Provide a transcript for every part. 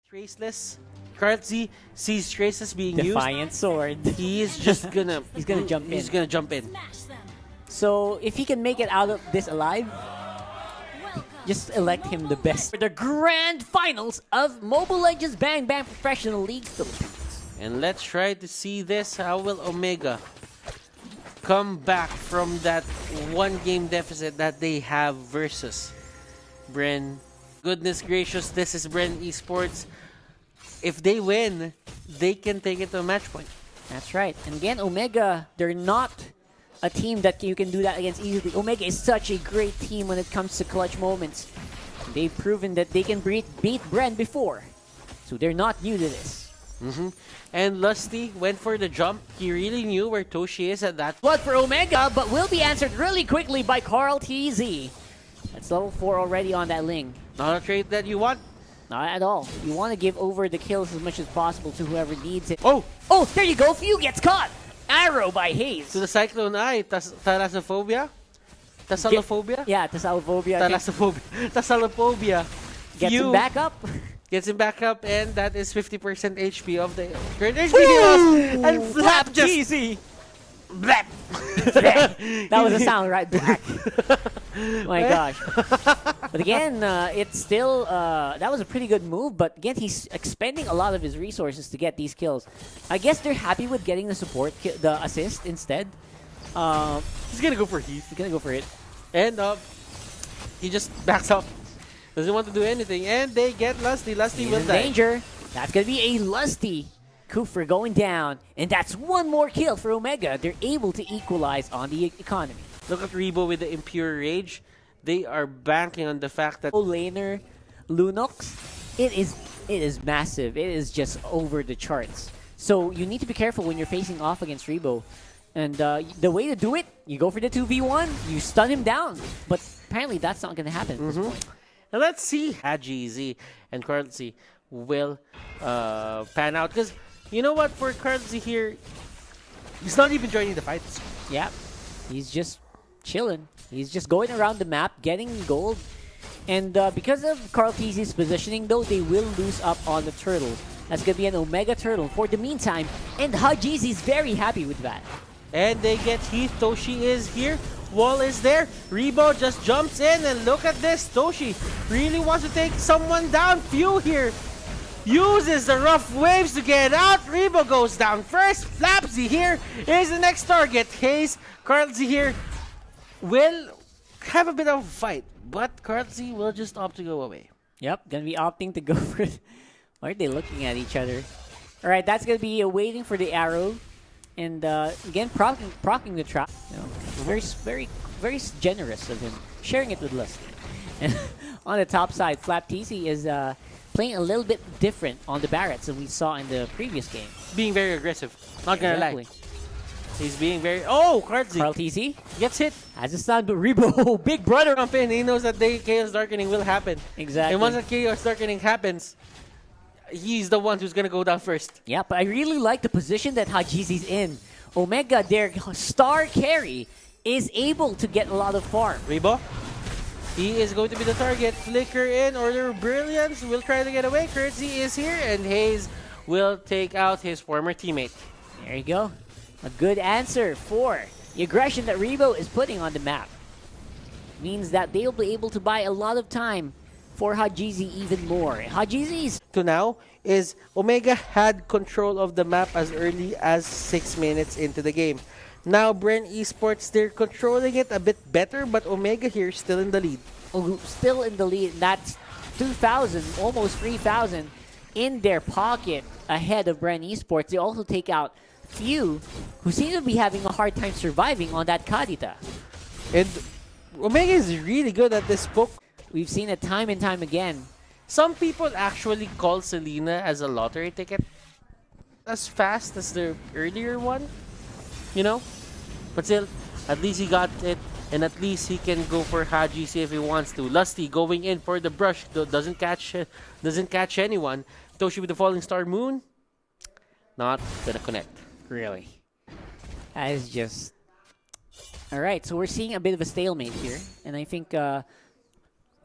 Traceless. Carlsy sees Traceless being Defiant sword. used. He is just gonna. He's gonna jump in. He's gonna jump in. So if he can make it out of this alive, just elect him the best for the grand finals of Mobile Legends Bang Bang Professional League Philippines. And let's try to see this. How will Omega come back from that one-game deficit that they have versus Bren? Goodness gracious, this is Bren Esports. If they win, they can take it to a match point. That's right. And again, Omega, they're not a team that you can do that against easily. Omega is such a great team when it comes to clutch moments. They've proven that they can beat Bren before. So they're not new to this. And Lusty went for the jump. He really knew where Toshi is at that. Blood for Omega, but will be answered really quickly by Carl TZ. That's level 4 already on that Ling. Not a trade that you want. Not at all. You want to give over the kills as much as possible to whoever needs it. Oh! Oh, there you go. Few gets caught. Arrow by Hayes. To the Cyclone Eye. Thalassophobia? Tasalophobia? Yeah, Tasalophobia. Thalassophobia. Tasalophobia. Gets him back up. Gets him back up, and that is 50% HP of the current HP he lost. And Flap just... Easy. Blap. That was a sound, right? Black. My gosh. But again, it's still... that was a pretty good move, but again, he's expending a lot of his resources to get these kills. I guess they're happy with getting the support, the assist instead. He's gonna go for Heath. He's gonna go for it. And he just backs up. Doesn't want to do anything. And they get Lusty. Lusty will die. Danger. That's gonna be a Lusty. Kufer going down. And that's one more kill for Omega. They're able to equalize on the economy. Look at Rebo with the Impure Rage. They are banking on the fact that laner Lunox, it is massive. It is just over the charts. So you need to be careful when you're facing off against Rebo. And the way to do it, you go for the 2v1, you stun him down. But apparently that's not going to happen at this point. And let's see how GZ and Carlsy will pan out. Because you know what, for Carlsy here, he's not even joining the fights. Yeah, he's just chilling. He's just going around the map, getting gold. And because of Carl TZ's positioning, though, they will lose up on the turtle. That's going to be an Omega turtle for the meantime. And Hajiz is very happy with that. And they get Heath. Toshi is here. Wall is there. Rebo just jumps in. And look at this. Toshi really wants to take someone down. Few here uses the rough waves to get out. Rebo goes down first. Flapsy here is the next target. Hayes, Carlsy here will have a bit of a fight. But Carlsy will just opt to go away. Yep, going to be opting to go for it. Why are they looking at each other? All right, that's going to be waiting for the arrow. And again, procking the trap. You know, very generous of him. Sharing it with Lusty. And on the top side, Flap TC is playing a little bit different on the Barretts than we saw in the previous game. Being very aggressive. Not gonna lie. He's being very... Oh, Carlsy. Carl TC gets hit. Has a stun, but Rebo, big brother. Jump in. He knows that the Chaos Darkening will happen. Exactly. And once the Chaos Darkening happens, he's the one who's gonna go down first. Yeah, but I really like the position that Hajizi's in. Omega, their star carry, is able to get a lot of farm. Rebo, he is going to be the target. Flicker in, Order of Brilliance will try to get away. Curtsy is here, and Hayes will take out his former teammate. There you go. A good answer for the aggression that Rebo is putting on the map. Means that they'll be able to buy a lot of time for Hajizi even more. Hajizi's to now is Omega had control of the map as early as 6 minutes into the game. Now Bren Esports, they're controlling it a bit better, but Omega here is still in the lead. Still in the lead. That's 2,000, almost 3,000 in their pocket ahead of Bren Esports. They also take out Few, who seem to be having a hard time surviving on that Kadita. And Omega is really good at this poke. We've seen it time and time again. Some people actually call Selena as a lottery ticket. As fast as the earlier one, you know? But still, at least he got it, and at least he can go for Haji, see if he wants to. Lusty going in for the brush, doesn't catch anyone. Toshi with the Falling Star Moon, not gonna connect. Really. That is just... Alright, so we're seeing a bit of a stalemate here. And I think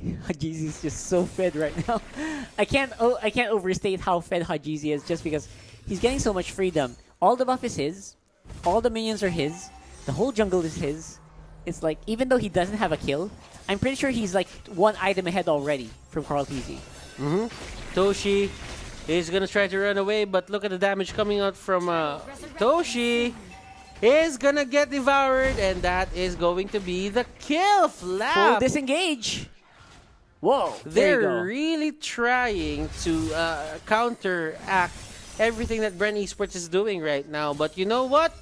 Hajizi is just so fed right now. I can't overstate how fed Hajizi is just because he's getting so much freedom. All the buff is his. All the minions are his. The whole jungle is his. It's like, even though he doesn't have a kill, I'm pretty sure he's like one item ahead already from Carl TZ. Toshi is going to try to run away, but look at the damage coming out from Toshi. Is going to get devoured, and that is going to be the kill. Flap. Full disengage. Whoa. They're really trying to counteract everything that Bren Esports is doing right now. But you know what?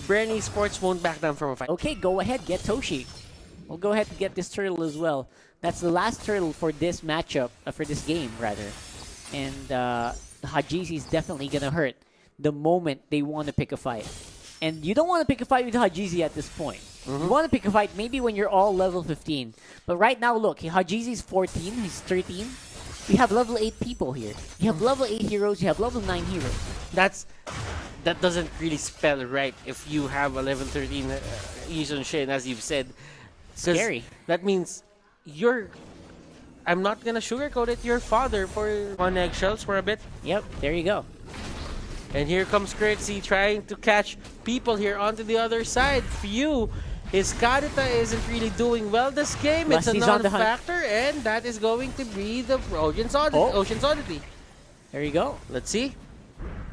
Bren Esports won't back down from a fight. Okay, go ahead, get Toshi. We'll go ahead and get this turtle as well. That's the last turtle for this matchup, for this game, rather. And Hajizi is definitely going to hurt the moment they want to pick a fight. And you don't want to pick a fight with Hajizi at this point. You want to pick a fight maybe when you're all level 15. But right now, look, Hajizi's 14, he's 13. You have level 8 people here. You have level 8 heroes, you have level 9 heroes. That doesn't really spell right if you have a level 13 Yizun Shin, as you've said. Scary. That means you're... I'm not gonna sugarcoat it, your father for on eggshells for a bit. Yep, there you go. And here comes Curtsy trying to catch people here onto the other side. Few, his Karita isn't really doing well this game. It's a non-factor, and that is going to be the Ocean's Oddity. There you go. Let's see.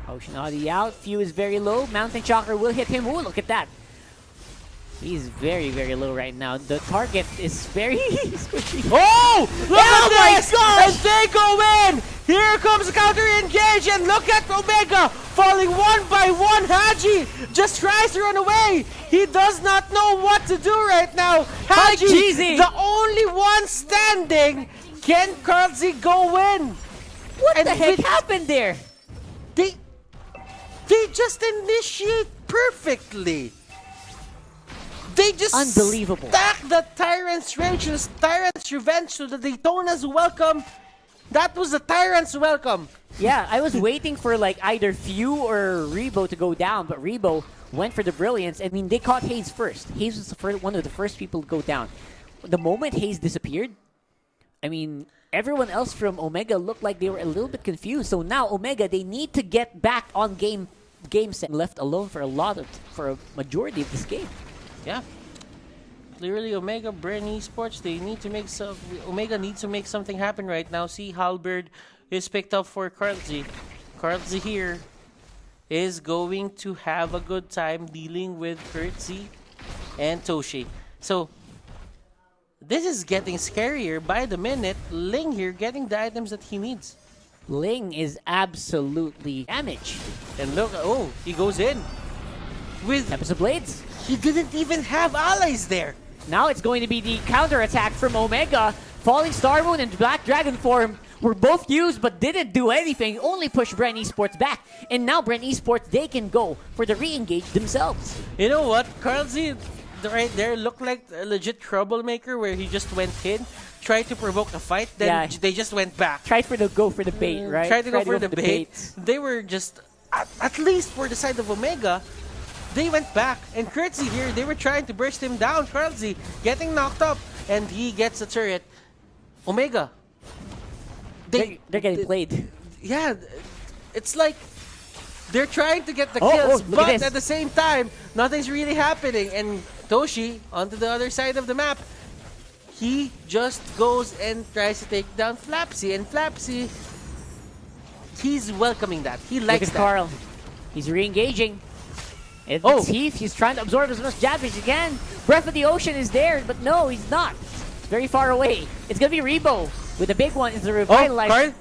Ocean Oddity out. Few is very low. Mountain Chakra will hit him. Ooh, look at that. He's very, very low right now. The target is very squishy. Oh! Look at this! My gosh! And they go in! Here comes the counter engage, and look at Omega falling one by one. Haji just tries to run away. He does not know what to do right now. Haji, the only one standing. Can Karlzy go in? What the heck happened there? They just initiate perfectly. They just unbelievable. Stack the Tyrant's Rage and Tyrant's Revenge to the Daytona's welcome. That was the Tyrant's welcome. Yeah, I was waiting for like either Few or Rebo to go down, but Rebo went for the Brilliance. I mean, they caught Hayes first. Hayes was one of the first people to go down. The moment Hayes disappeared, I mean, everyone else from Omega looked like they were a little bit confused. So now Omega, they need to get back on game set. Left alone for a majority of this game. Yeah. Clearly, Omega, Bren Esports, they need to make Omega needs to make something happen right now. See, Halberd is picked up for Karlzy. Karlzy here is going to have a good time dealing with Curtsy and Toshi. So, this is getting scarier by the minute. Ling here getting the items that he needs. Ling is absolutely damaged. And look, oh, he goes in. With Tempest of Blades. He didn't even have allies there. Now it's going to be the counter-attack from Omega. Falling Star Moon and Black Dragon form were both used but didn't do anything. Only pushed Bren Esports back. And now Bren Esports, they can go for the re-engage themselves. You know what? Karlzy right there looked like a legit troublemaker where he just went in, tried to provoke a fight, then they just went back. Tried to go for the bait, right? Tried to go for the bait. They were just, at least for the side of Omega, they went back. And Curtsy here, they were trying to burst him down. Karlzy getting knocked up, and he gets a turret. Omega. They're getting played. Yeah, it's like they're trying to get the kills, but at the same time, nothing's really happening. And Toshi, onto the other side of the map, he just goes and tries to take down Flapsy. And Flapsy, he's welcoming that. He likes that. Carl. He's re-engaging. It's Heath. He's trying to absorb as much damage as he can. Breath of the Ocean is there, but no, he's not. It's very far away. It's going to be Rebo. With the big one is the Revitalize. Carl.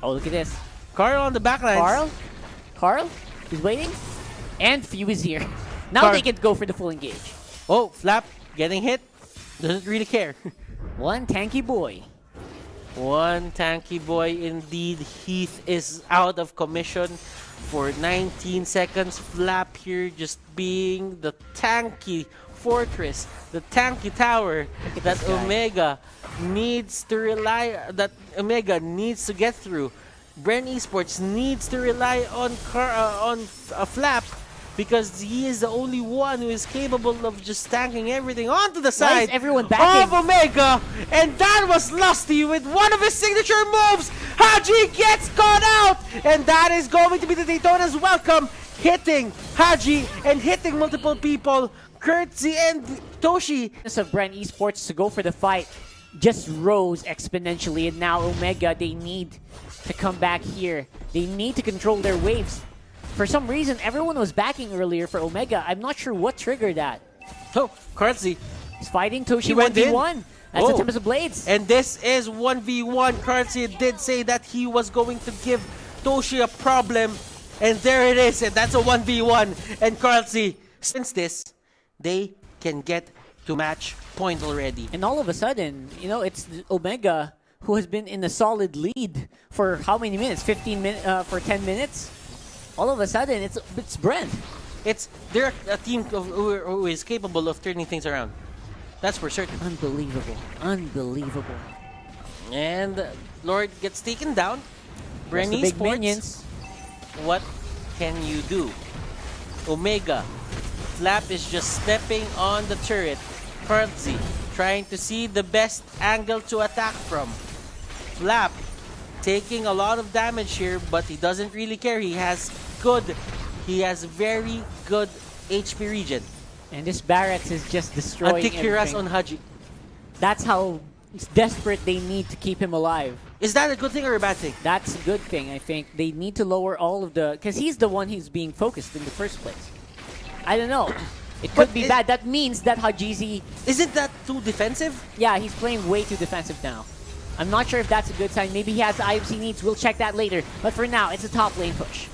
Oh, look at this. Carl on the backlines. Carl? He's waiting. And Few is here. Now they can go for the full engage. Oh, Flap getting hit. Doesn't really care. One tanky boy. One tanky boy indeed. Heath is out of commission for 19 seconds. Flap here just being the tanky fortress, the tanky tower that Omega needs to get through. Bren Esports needs to rely on Flap because he is the only one who is capable of just tanking everything onto the Why side is everyone backing? of Omega. And that was Lusty with one of his signature moves. Haji gets caught out, and that is going to be the Daytona's welcome, hitting Haji and hitting multiple people. Curtsy and Toshi. Of Bren Esports to go for the fight just rose exponentially, and now Omega, they need to come back here. They need to control their waves. For some reason, everyone was backing earlier for Omega. I'm not sure what triggered that. Oh, Curtsy. He's fighting Toshi He went 1v1. That's the Tempest of Blades. And this is 1v1. Curtsy did say that he was going to give Toshi a problem. And there it is. And that's a 1v1. And Curtsy, since this, they can get to match point already. And all of a sudden, you know, it's Omega who has been in a solid lead for how many minutes? 15 minutes for 10 minutes. All of a sudden, it's Bren. They're a team who is capable of turning things around. That's for certain. Unbelievable, unbelievable. And Lord gets taken down. Bren Big Esports, minions. what can you do? Omega. Flap is just stepping on the turret. Curtsy trying to see the best angle to attack from. Flap taking a lot of damage here, but he doesn't really care. He has very good HP regen. And this Barracks is just destroying Antikyras everything. on Haji. That's how desperate they need to keep him alive. Is that a good thing or a bad thing? That's a good thing, I think. They need to lower all of the... Because he's the one who's being focused in the first place. I don't know. It could be bad. That means that Hajizi... Isn't that too defensive? Yeah, he's playing way too defensive now. I'm not sure if that's a good sign. Maybe he has the items he needs. We'll check that later. But for now, it's a top lane push.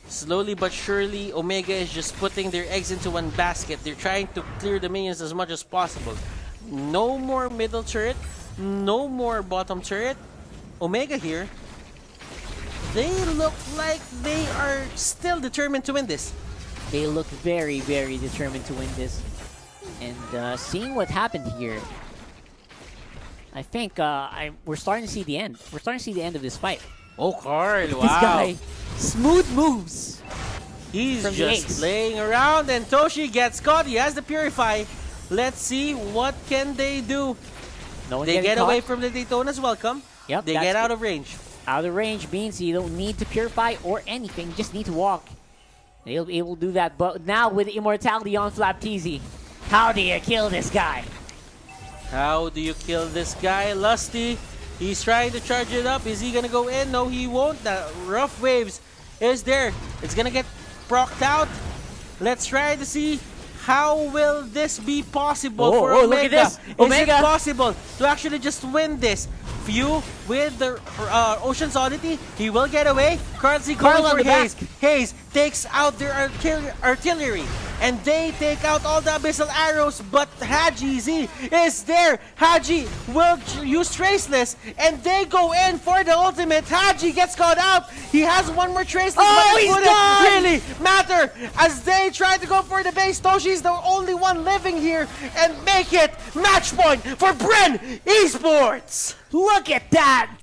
Slowly but surely, Omega is just putting their eggs into one basket. They're trying to clear the minions as much as possible. No more middle turret. No more bottom turret. Omega here, they look like they are still determined to win this. They look very, very determined to win this. And seeing what happened here, I think we're starting to see the end. We're starting to see the end of this fight. Oh, Carl, wow. This guy, smooth moves. He's from the just ace. playing around, and Toshi gets caught. He has the Purify. Let's see what can they do. No one They get caught. away from the Daytona's welcome. Yep, They that's get out good. of range. Out of range means you don't need to purify or anything. You just need to walk. They'll be able to do that. But now with Immortality on Flapteezy, how do you kill this guy? How do you kill this guy? Lusty, he's trying to charge it up. Is he gonna go in? No, he won't. The rough waves is there. It's gonna get procced out. Let's try to see how will this be possible for Omega. Look at this. Omega. Is it possible to actually just win this? Few with the Ocean's Oddity. He will get away. Curtsy going for Haze. Haze takes out their artillery. And they take out all the Abyssal Arrows. But Haji Z is there. Haji will use Traceless. And they go in for the ultimate. Haji gets caught out. He has one more Traceless. Oh, but it he's wouldn't gone! really matter. As they try to go for the base. Toshi's the only one living here. And make it match point for Bren Esports. Look at that!